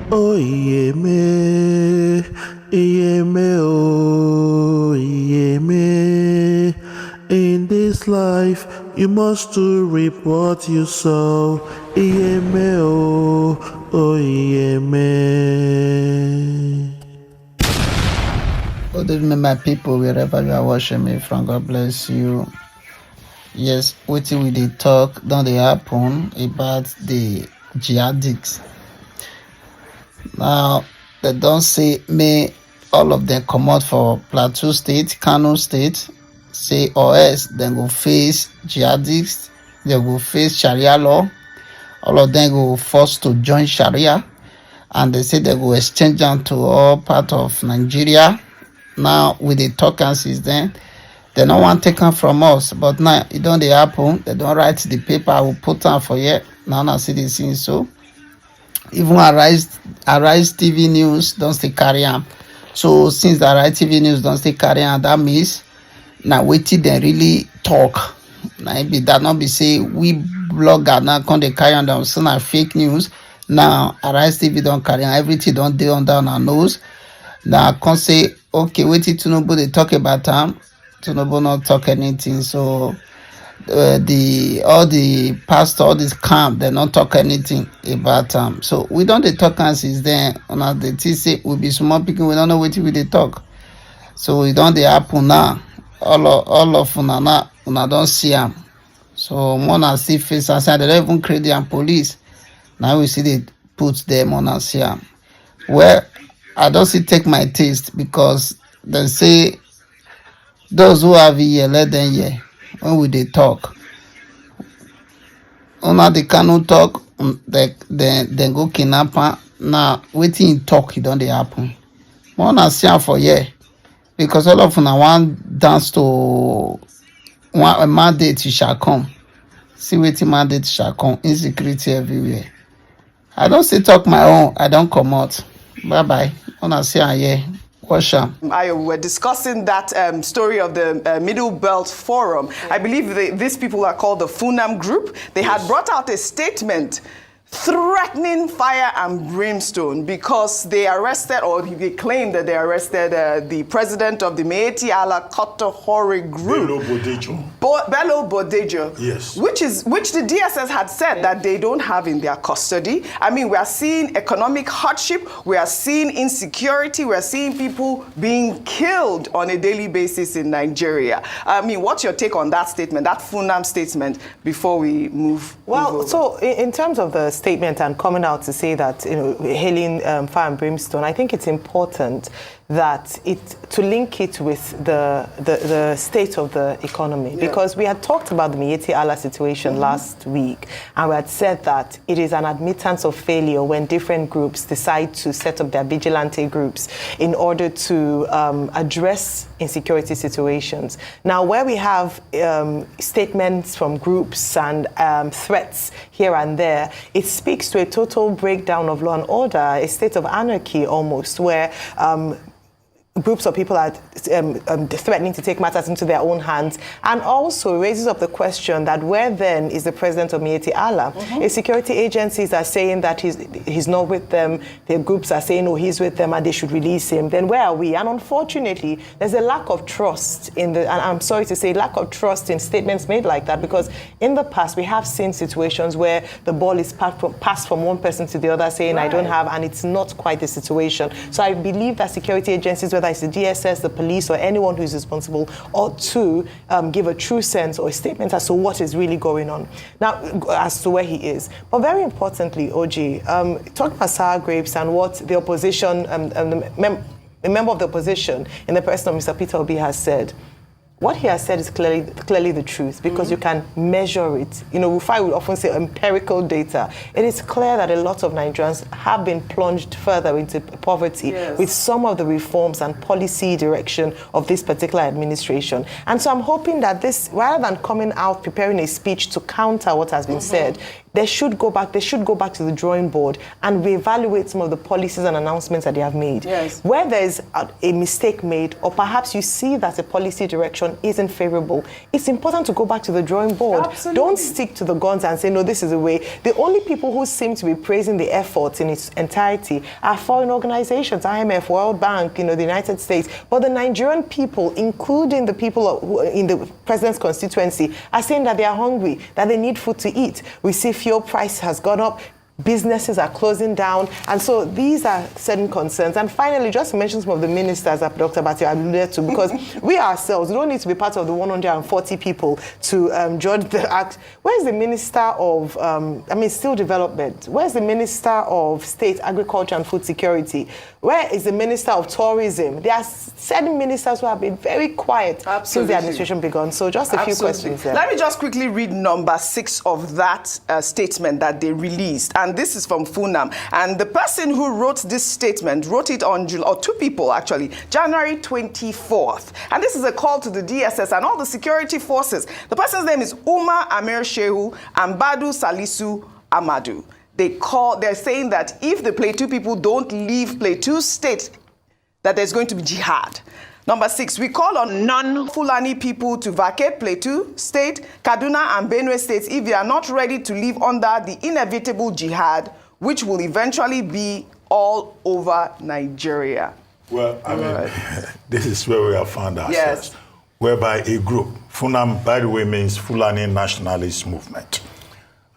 Oh yeme, oh yeme. In this life, you must to reap what you sow. Yeme, oh yeme. Good evening, my people, wherever you are watching me from. God bless you. Yes, wetin we dey talk don dey happen about the jihadists. Now, they don say may all of them comot for Plateau State, Kano State, say or else dem go face jihadists, dem go face Sharia law. All of them go forced to join Sharia, and they say they go exchange am to all part of Nigeria. Now, we dey talk am since then. They no wan take am from us, but now e don dey happen. They don write the paper, I will put am for here. Now una see the scene so. Even Arise TV News don still carry am. So since the Arise TV News don still carry am, that means na wetin dem really talk. Na be that, not be say we blogger now come dey carry am down, say na fake news. Now Arise TV don carry am, everything don dey under our nose. Now I come say, okay, wetin Tinubu dey talk about am. Tinubu not talk anything. So all the pastor, all this camp, they not talk anything about them. So we don't dey talk am since then. Una dey think say we be small pikin, we don't know wetin we dey talk. So we don dey happen now. All of una now, una don see am. So una see face aside, they don't even create their police. Now we see they put them on and see am. Well, I don't see take my taste, because they say those who have ear, let them hear. When we dey talk, una dey cannot talk, then go kidnap am. Now wetin he talk, e don dey happen. Una see am for here, because all of una wan dance to one mandate shall come. See wetin mandate shall come. Insecurity everywhere. I don still talk my own. I don comot. Bye bye. Una see am here. We're discussing that story of the Middle Belt Forum. I believe these people are called the Funam group. They had brought out a statement threatening fire and brimstone because they arrested, or they claimed that they arrested the president of the Meeti Allah Kotahori group, Bello Bodejo, yes, which the DSS had said that they don't have in their custody. I mean, we are seeing economic hardship, we are seeing insecurity, we are seeing people being killed on a daily basis in Nigeria. I mean, what's your take on that statement, that Funam statement, before we move? Well, so in terms of the statement and coming out to say that, hailing fire and brimstone, I think it's important that to link it with the state of the economy, because we had talked about the Mieti Allah situation last week, and we had said that it is an admittance of failure when different groups decide to set up their vigilante groups in order to address insecurity situations. Now, where we have statements from groups and threats here and there, it speaks to a total breakdown of law and order, a state of anarchy almost, where groups of people are threatening to take matters into their own hands, and also raises up the question that where then is the president of Mieti Allah? Security agencies are saying that he's not with them, the groups are saying, oh, he's with them and they should release him. Then where are we? And unfortunately, there's a lack of trust and I'm sorry to say, lack of trust in statements made like that, because in the past we have seen situations where the ball is passed from one person to the other saying, I don't have, and it's not quite the situation. So I believe that security agencies, whether it's the DSS, the police, or anyone who is responsible, ought to give a true sense or a statement as to what is really going on. Now, as to where he is. But very importantly, OG, talking about sour grapes and what the opposition, a member of the opposition in the person of Mr. Peter Obi has said. What he has said is clearly the truth, because you can measure it. We often say empirical data. It is clear that a lot of Nigerians have been plunged further into poverty with some of the reforms and policy direction of this particular administration. And so I'm hoping that this, rather than coming out preparing a speech to counter what has been said, they should go back to the drawing board and reevaluate some of the policies and announcements that they have made. Where there's a mistake made, or perhaps you see that a policy direction situation isn't favorable, it's important to go back to the drawing board. Absolutely. Don't stick to the guns and say, no, this is the way. The only people who seem to be praising the efforts in its entirety are foreign organizations, IMF, World Bank, the United States. But the Nigerian people, including the people who in the president's constituency, are saying that they are hungry, that they need food to eat. We see fuel price has gone up. Businesses are closing down, and so these are certain concerns. And finally, just to mention some of the ministers that Dr. Bati alluded to, because we ourselves don't need to be part of the 140 people to judge the act. Where's the Minister of, Still Development? Where's the Minister of State, Agriculture and Food Security? Where is the Minister of Tourism? There are certain ministers who have been very quiet since the administration began. So just a few questions there. Let me just quickly read number 6 of that statement that they released. And this is from Funam. And the person who wrote this statement wrote it on two people actually, January 24th. And this is a call to the DSS and all the security forces. The person's name is Umar Amir Shehu and Badu Salisu Amadu. They're saying that if the Plateau people don't leave Plateau State, that there's going to be jihad. Number 6, we call on non-Fulani people to vacate Plateau State, Kaduna and Benue States if they are not ready to live under the inevitable jihad, which will eventually be all over Nigeria. Well, this is where we have found ourselves. Yes. Whereby a group, Funam, by the way, means Fulani Nationalist Movement.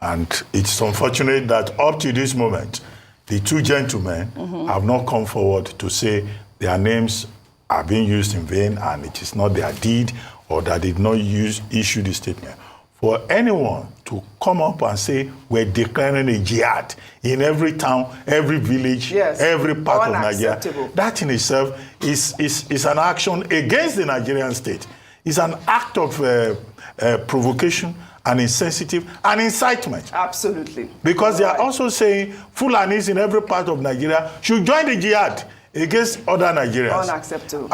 And it's unfortunate that up to this moment, the two gentlemen have not come forward to say their names are being used in vain and it is not their deed, or that they did not issue the statement. For anyone to come up and say we're declaring a jihad in every town, every village, every part of Nigeria, that in itself is an action against the Nigerian state. It's an act of provocation and insensitive and incitement. Absolutely. Because they are also saying Fulanis in every part of Nigeria should join the jihad against other Nigerians. Unacceptable.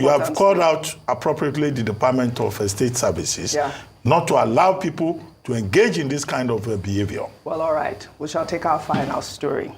You have called out appropriately the Department of State Services not to allow people to engage in this kind of behavior. Well, all right. We shall take our final story.